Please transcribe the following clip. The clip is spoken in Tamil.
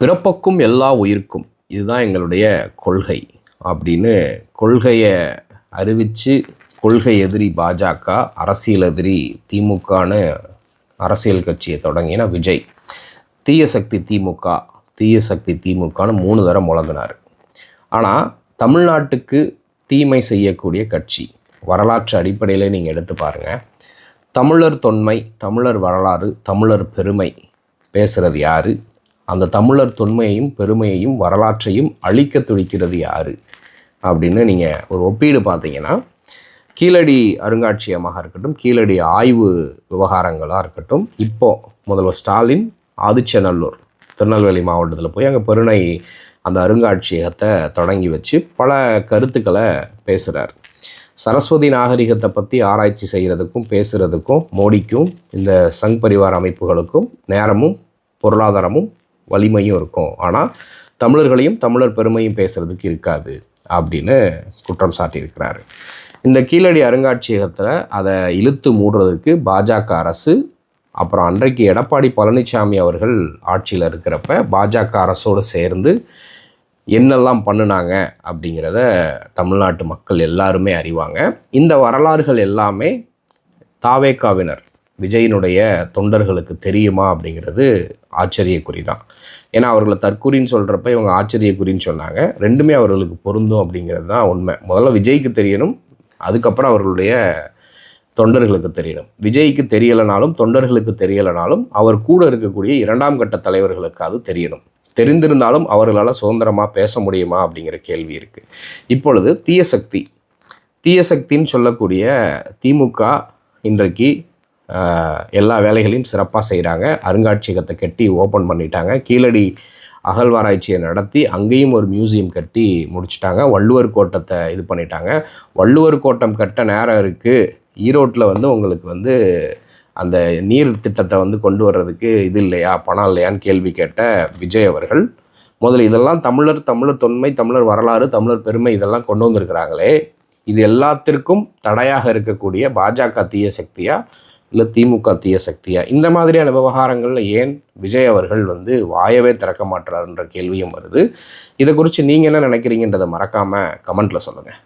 பிறப்புக்கும் எல்லா உயிர்க்கும் இதுதான் எங்களுடைய கொள்கை அப்படின்னு கொள்கையை அறிவித்து கொள்கை எதிரி பாஜக, அரசியல் எதிரி திமுகன்னு அரசியல் கட்சியை தொடங்கின விஜய் தீய சக்தி திமுக தீய சக்தி திமுகன்னு 3 தடவை முழங்கினார். ஆனால் தமிழ்நாட்டுக்கு தீமை செய்யக்கூடிய கட்சி வரலாற்று அடிப்படையில் நீங்கள் எடுத்து பாருங்கள். தமிழர் தொன்மை, தமிழர் வரலாறு, தமிழர் பெருமை பேசுகிறது யார்? அந்த தமிழர் தொன்மையையும் பெருமையையும் வரலாற்றையும் அழிக்க துடிக்கிறது யார் அப்படின்னு நீங்கள் ஒரு ஒப்பீடு பார்த்தீங்கன்னா, கீழடி அருங்காட்சியகமாக இருக்கட்டும், கீழடி ஆய்வு விவகாரங்களாக இருக்கட்டும், இப்போது முதல்வர் ஸ்டாலின் ஆதிச்சநல்லூர் திருநெல்வேலி மாவட்டத்தில் போய் அங்கே பெருணை அந்த அருங்காட்சியகத்தை தொடங்கி வச்சு பல கருத்துக்களை பேசுகிறார். சரஸ்வதி நாகரிகத்தை பற்றி ஆராய்ச்சி செய்கிறதுக்கும் பேசுகிறதுக்கும் மோடிக்கும் இந்த சங் பரிவார் அமைப்புகளுக்கும் நேரமும் பொருளாதாரமும் வலிமையும் இருக்கும். ஆனால் தமிழர்களையும் தமிழர் பெருமையும் பேசுகிறதுக்கு இருக்காது அப்படின்னு குற்றம் சாட்டியிருக்கிறாரு. இந்த கீழடி அருங்காட்சியகத்தில் அதை இழுத்து மூடுறதுக்கு பாஜக அரசு, அப்புறம் அன்றைக்கு எடப்பாடி பழனிசாமி அவர்கள் ஆட்சியில் இருக்கிறப்ப பாஜக அரசோடு சேர்ந்து என்னெல்லாம் பண்ணினாங்க அப்படிங்கிறத தமிழ்நாட்டு மக்கள் எல்லாருமே அறிவாங்க. இந்த வரலாறுகள் எல்லாமே தாவேகாவினர் விஜயினுடைய தொண்டர்களுக்கு தெரியுமா அப்படிங்கிறது ஆச்சரியக்குறி தான். ஏன்னா அவர்களை தற்குறின்னு சொல்கிறப்ப இவங்க ஆச்சரியக்குறின்னு சொன்னாங்க. ரெண்டுமே அவர்களுக்கு பொருந்தும் அப்படிங்கிறது தான் உண்மை. முதல்ல விஜய்க்கு தெரியணும், அதுக்கப்புறம் அவர்களுடைய தொண்டர்களுக்கு தெரியணும். விஜய்க்கு தெரியலைனாலும் தொண்டர்களுக்கு தெரியலைனாலும் அவர் கூட இருக்கக்கூடிய 2ஆம் கட்ட தலைவர்களுக்கு அது தெரியணும். தெரிந்திருந்தாலும் அவர்களால் சுதந்திரமாக பேச முடியுமா அப்படிங்கிற கேள்வி இருக்குது. இப்பொழுது தீய சக்தின்னு சொல்லக்கூடிய திமுக இன்றைக்கு எல்லா வேலைகளையும் சிறப்பாக செய்கிறாங்க. அருங்காட்சியகத்தை கட்டி ஓப்பன் பண்ணிட்டாங்க. கீழடி அகழ்வாராய்ச்சியை நடத்தி அங்கேயும் ஒரு மியூசியம் கட்டி முடிச்சிட்டாங்க. வள்ளுவர் கோட்டத்தை இது பண்ணிட்டாங்க. வள்ளுவர் கோட்டம் கட்ட நேரம் இருக்குது. ஈரோட்டில் உங்களுக்கு அந்த நீர் திட்டத்தை கொண்டு வர்றதுக்கு இது இல்லையா, பணம் இல்லையான்னு கேள்வி கேட்ட விஜய் அவர்கள் முதல்ல இதெல்லாம் தமிழர் தொன்மை, தமிழர் வரலாறு, தமிழர் பெருமை இதெல்லாம் கொண்டு வந்திருக்கிறாங்களே, இது எல்லாத்திற்கும் தடையாக இருக்கக்கூடிய பாஜக தீய சக்தியா இல்லை திமுக தீய சக்தியா? இந்த மாதிரியான விவகாரங்களில் ஏன் விஜய் அவர்கள் வாயவே திறக்க மாட்டுறாருன்ற கேள்வியும் வருது. இதை குறித்து நீங்கள் என்ன நினைக்கிறீங்கன்றதை மறக்காமல் கமெண்ட்டில் சொல்லுங்கள்.